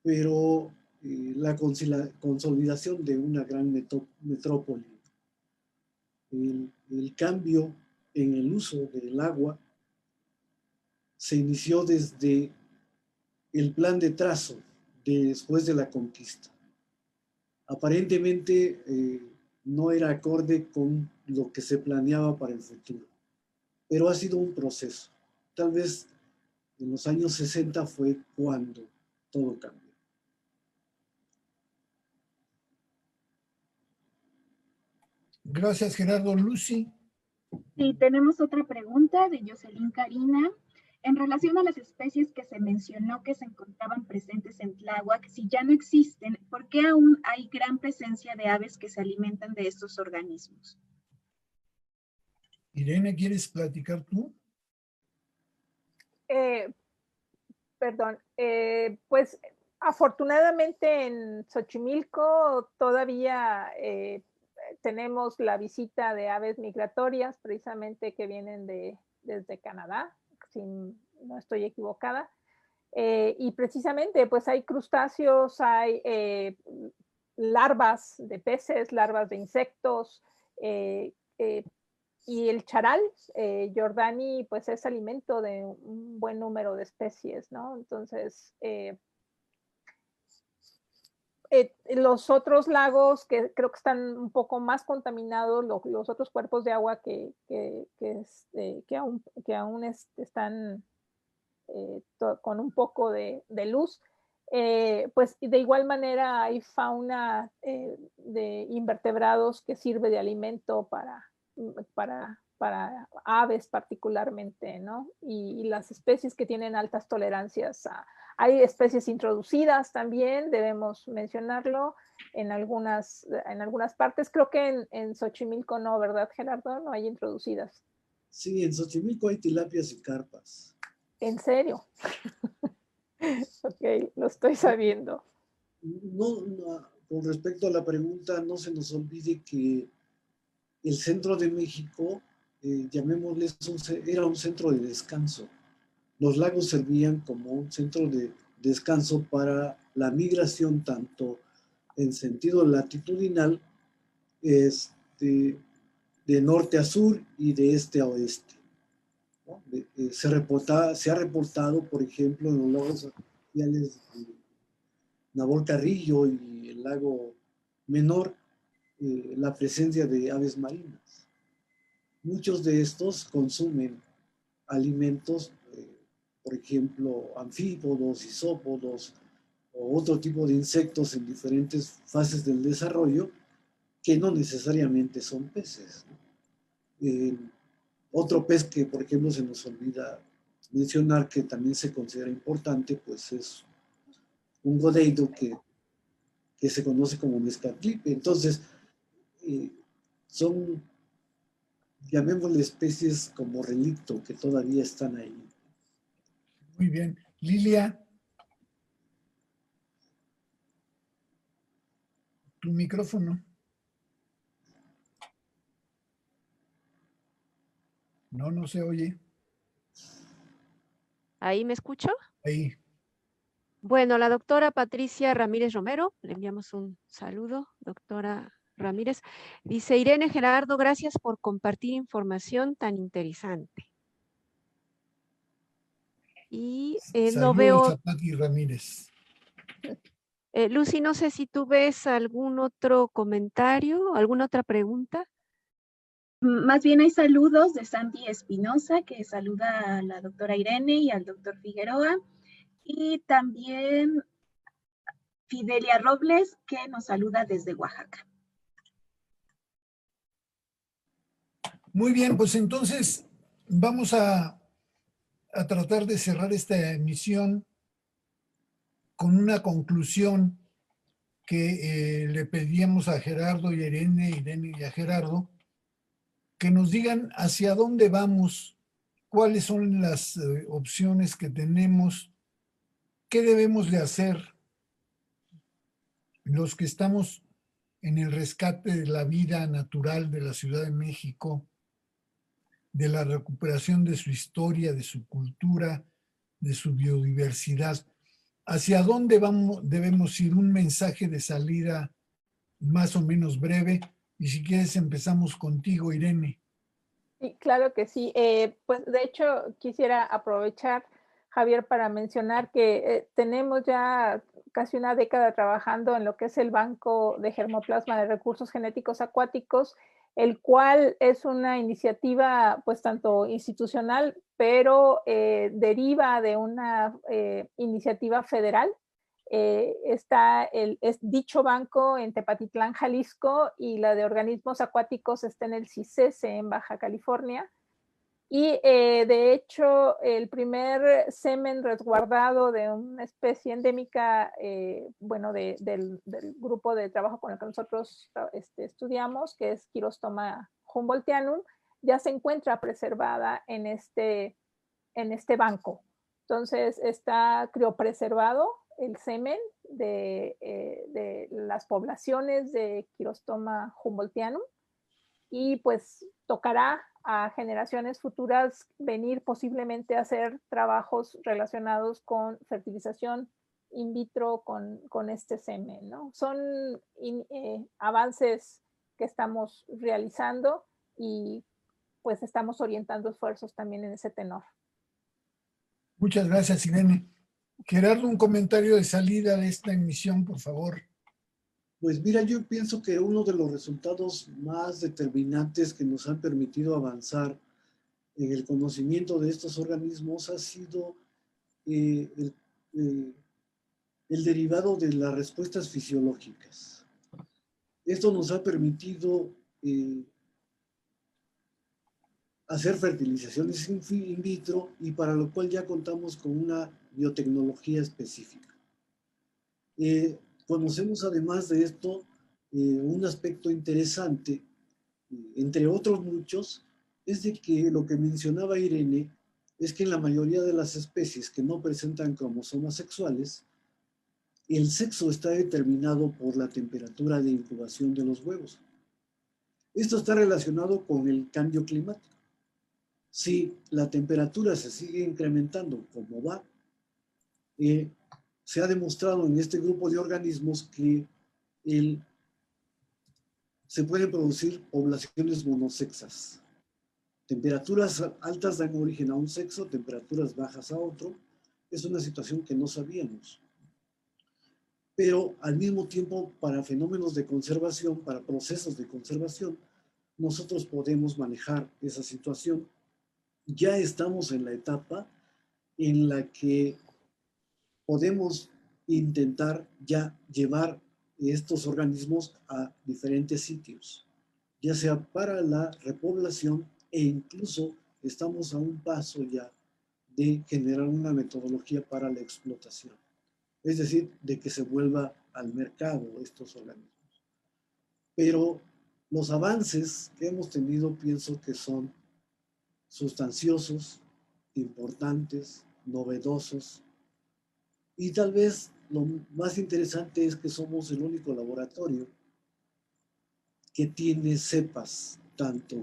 pero la consolidación de una gran metrópoli. El cambio en el uso del agua se inició desde el plan de trazo después de la conquista. Aparentemente no era acorde con lo que se planeaba para el futuro, pero ha sido un proceso. Tal vez en los años 60 fue cuando todo cambió. Gracias, Gerardo. Lucy. Sí, tenemos otra pregunta de Jocelyn Karina. En relación a las especies que se mencionó que se encontraban presentes en Tláhuac, si ya no existen, ¿por qué aún hay gran presencia de aves que se alimentan de estos organismos? Irene, ¿quieres platicar tú? Perdón, pues afortunadamente en Xochimilco todavía tenemos la visita de aves migratorias, precisamente que vienen desde Canadá, si no estoy equivocada. Y precisamente pues hay crustáceos, hay larvas de peces, larvas de insectos, y el charal, Jordani, pues es alimento de un buen número de especies, ¿no? Entonces, los otros lagos que creo que están un poco más contaminados, los otros cuerpos de agua que aún están con un poco de luz, pues de igual manera hay fauna de invertebrados que sirve de alimento para aves particularmente, ¿no? Y las especies que tienen altas tolerancias hay especies introducidas también, debemos mencionarlo, en algunas partes. Creo que en Xochimilco no, ¿verdad, Gerardo? No hay introducidas. Sí, en Xochimilco hay tilapias y carpas. ¿En serio? Ok, lo estoy sabiendo. No, con respecto a la pregunta, no se nos olvide que el centro de México, llamémosle, era un centro de descanso. Los lagos servían como un centro de descanso para la migración, tanto en sentido latitudinal, de norte a sur y de este a oeste, ¿no? Se ha reportado, por ejemplo, en los lagos artificiales de Nabor Carrillo y el lago Menor, la presencia de aves marinas. Muchos de estos consumen alimentos, por ejemplo, anfípodos, isópodos o otro tipo de insectos en diferentes fases del desarrollo que no necesariamente son peces, ¿no? Otro pez que, por ejemplo, se nos olvida mencionar que también se considera importante, pues es un godeido que se conoce como mezcatlipe. Entonces, son, llamémosle, especies como relicto que todavía están ahí. Muy bien. Lilia, tu micrófono. No se oye. ¿Ahí me escucho? Ahí. Bueno, la doctora Patricia Ramírez Romero, le enviamos un saludo, doctora Ramírez. Dice, Irene, Gerardo, gracias por compartir información tan interesante. Y no Saludos veo, a Pati Ramírez. Lucy, no sé si tú ves algún otro comentario, alguna otra pregunta. Más bien hay saludos de Sandy Espinosa, que saluda a la doctora Irene y al doctor Figueroa. Y también Fidelia Robles, que nos saluda desde Oaxaca. Muy bien, pues entonces vamos a tratar de cerrar esta emisión con una conclusión que le pedíamos a Gerardo y a Irene y a Gerardo, que nos digan hacia dónde vamos, cuáles son las opciones que tenemos, qué debemos de hacer los que estamos en el rescate de la vida natural de la Ciudad de México, de la recuperación de su historia, de su cultura, de su biodiversidad. ¿Hacia dónde debemos ir? Un mensaje de salida más o menos breve. Y si quieres empezamos contigo, Irene. Sí, claro que sí. Pues de hecho quisiera aprovechar, Javier, para mencionar que tenemos ya casi una década trabajando en lo que es el Banco de Germoplasma de Recursos Genéticos Acuáticos, el cual es una iniciativa pues tanto institucional, pero deriva de una iniciativa federal. Dicho banco en Tepatitlán, Jalisco, y la de organismos acuáticos está en el CICESE en Baja California. Y de hecho, el primer semen resguardado de una especie endémica, bueno, del grupo de trabajo con el que nosotros estudiamos, que es Quirostoma humboldtianum, ya se encuentra preservada en este banco. Entonces está criopreservado el semen de las poblaciones de Quirostoma humboldtianum, y pues tocará a generaciones futuras venir posiblemente a hacer trabajos relacionados con fertilización in vitro con este semen, ¿no? Son avances que estamos realizando y pues estamos orientando esfuerzos también en ese tenor. Muchas gracias, Irene. Gerardo, un comentario de salida de esta emisión, por favor. Pues mira, yo pienso que uno de los resultados más determinantes que nos han permitido avanzar en el conocimiento de estos organismos ha sido el derivado de las respuestas fisiológicas. Esto nos ha permitido hacer fertilizaciones in vitro y para lo cual ya contamos con una biotecnología específica. Conocemos además de esto un aspecto interesante, entre otros muchos, es de que lo que mencionaba Irene es que en la mayoría de las especies que no presentan cromosomas sexuales, el sexo está determinado por la temperatura de incubación de los huevos. Esto está relacionado con el cambio climático. Si la temperatura se sigue incrementando como va, se ha demostrado en este grupo de organismos que se pueden producir poblaciones monosexas. Temperaturas altas dan origen a un sexo, temperaturas bajas a otro. Es una situación que no sabíamos. Pero al mismo tiempo, para fenómenos de conservación, para procesos de conservación, nosotros podemos manejar esa situación. Ya estamos en la etapa en la que podemos intentar ya llevar estos organismos a diferentes sitios, ya sea para la repoblación e incluso estamos a un paso ya de generar una metodología para la explotación. Es decir, de que se vuelva al mercado estos organismos. Pero los avances que hemos tenido pienso que son sustanciosos, importantes, novedosos, y tal vez lo más interesante es que somos el único laboratorio que tiene cepas tanto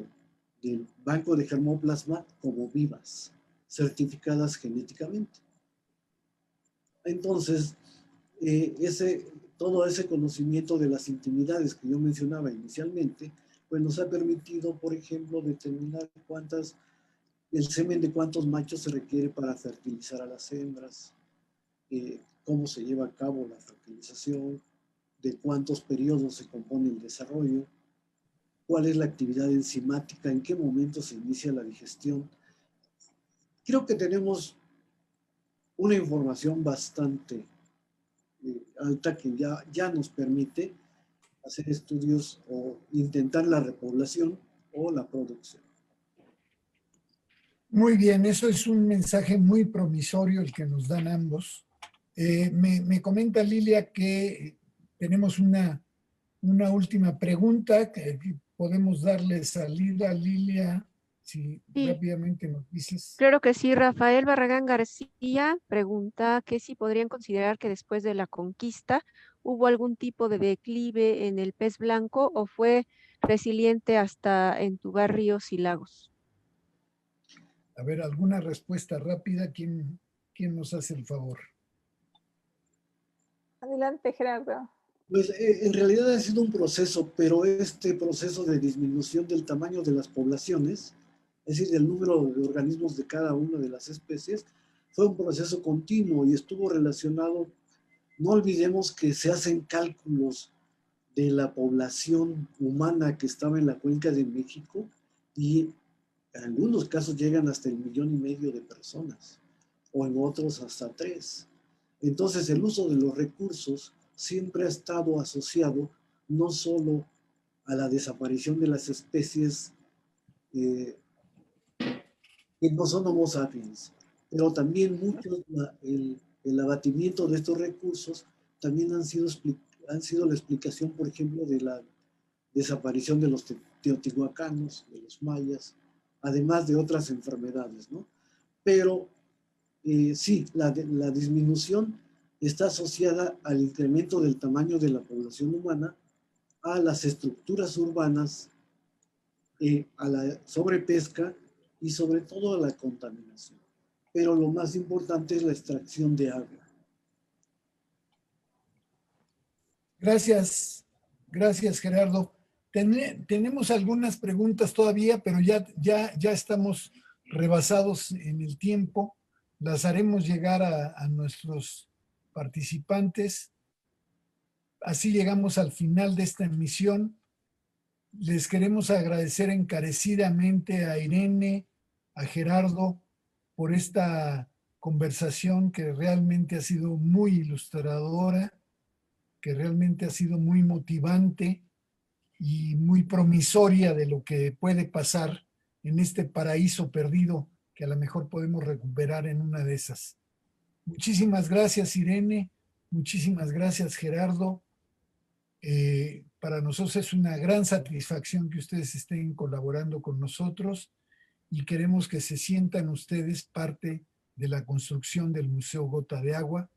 del banco de germoplasma como vivas, certificadas genéticamente. Entonces, todo ese conocimiento de las intimidades que yo mencionaba inicialmente, pues nos ha permitido, por ejemplo, determinar el semen de cuántos machos se requiere para fertilizar a las hembras, cómo se lleva a cabo la fertilización, de cuántos periodos se compone el desarrollo, cuál es la actividad enzimática, en qué momento se inicia la digestión. Creo que tenemos una información bastante alta que ya nos permite hacer estudios o intentar la repoblación o la producción. Muy bien, eso es un mensaje muy promisorio el que nos dan ambos. Me comenta Lilia que tenemos una última pregunta que podemos darle salida a Lilia, si Sí. rápidamente nos dices. Claro que sí. Rafael Barragán García pregunta que si podrían considerar que después de la conquista hubo algún tipo de declive en el pez blanco o fue resiliente hasta entubar ríos y lagos. A ver, alguna respuesta rápida. ¿Quién nos hace el favor? Adelante, Gerardo. Pues en realidad ha sido un proceso, pero este proceso de disminución del tamaño de las poblaciones, es decir, del número de organismos de cada una de las especies, fue un proceso continuo y estuvo relacionado. No olvidemos que se hacen cálculos de la población humana que estaba en la cuenca de México y en algunos casos llegan hasta 1,5 millones de personas o en otros hasta 3. Entonces el uso de los recursos siempre ha estado asociado no solo a la desaparición de las especies que no son Homo sapiens, pero también el abatimiento de estos recursos también han sido la explicación, por ejemplo, de la desaparición de los teotihuacanos, de los mayas, además de otras enfermedades, ¿no? Pero sí, la disminución está asociada al incremento del tamaño de la población humana, a las estructuras urbanas, a la sobrepesca y sobre todo a la contaminación. Pero lo más importante es la extracción de agua. Gracias, gracias Gerardo. Tenemos algunas preguntas todavía, pero ya estamos rebasados en el tiempo. Las haremos llegar a nuestros participantes. Así llegamos al final de esta emisión. Les queremos agradecer encarecidamente a Irene, a Gerardo, por esta conversación que realmente ha sido muy ilustradora, que realmente ha sido muy motivante y muy promisoria de lo que puede pasar en este paraíso perdido que a lo mejor podemos recuperar en una de esas. Muchísimas gracias, Irene. Muchísimas gracias, Gerardo. Para nosotros es una gran satisfacción que ustedes estén colaborando con nosotros y queremos que se sientan ustedes parte de la construcción del Museo Gota de Agua,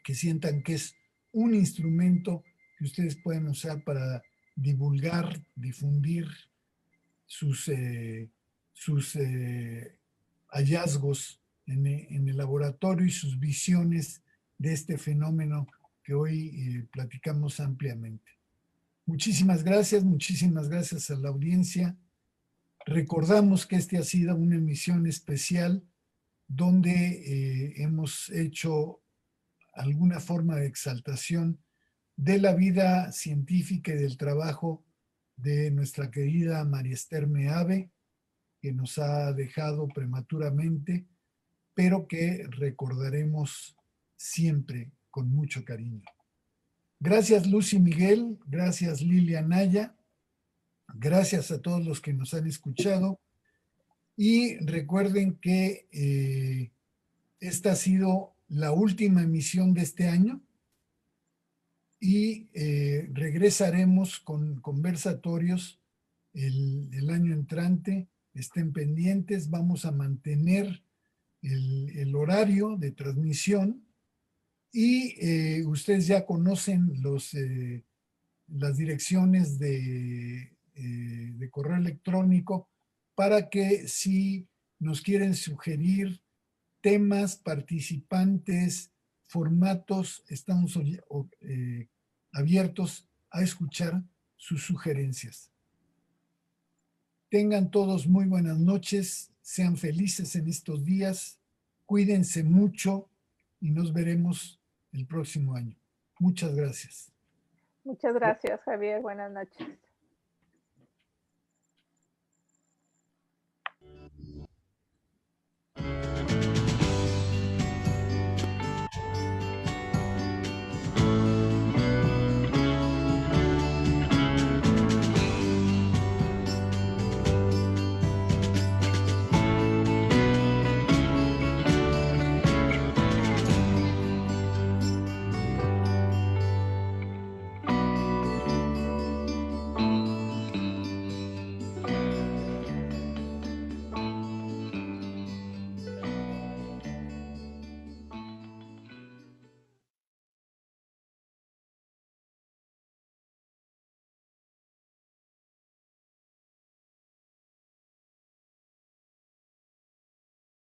que sientan que es un instrumento que ustedes pueden usar para divulgar, difundir sus hallazgos en el laboratorio y sus visiones de este fenómeno que hoy platicamos ampliamente. Muchísimas gracias a la audiencia. Recordamos que este ha sido una emisión especial donde hemos hecho alguna forma de exaltación de la vida científica y del trabajo de nuestra querida María Esther Meave, que nos ha dejado prematuramente, pero que recordaremos siempre con mucho cariño. Gracias Lucy Miguel, gracias Lilia Naya, gracias a todos los que nos han escuchado y recuerden que esta ha sido la última emisión de este año y regresaremos con conversatorios el año entrante. Estén pendientes, vamos a mantener el horario de transmisión y ustedes ya conocen las direcciones de correo electrónico para que si nos quieren sugerir temas, participantes, formatos, estamos abiertos a escuchar sus sugerencias. Tengan todos muy buenas noches, sean felices en estos días, cuídense mucho y nos veremos el próximo año. Muchas gracias. Muchas gracias, Javier. Buenas noches.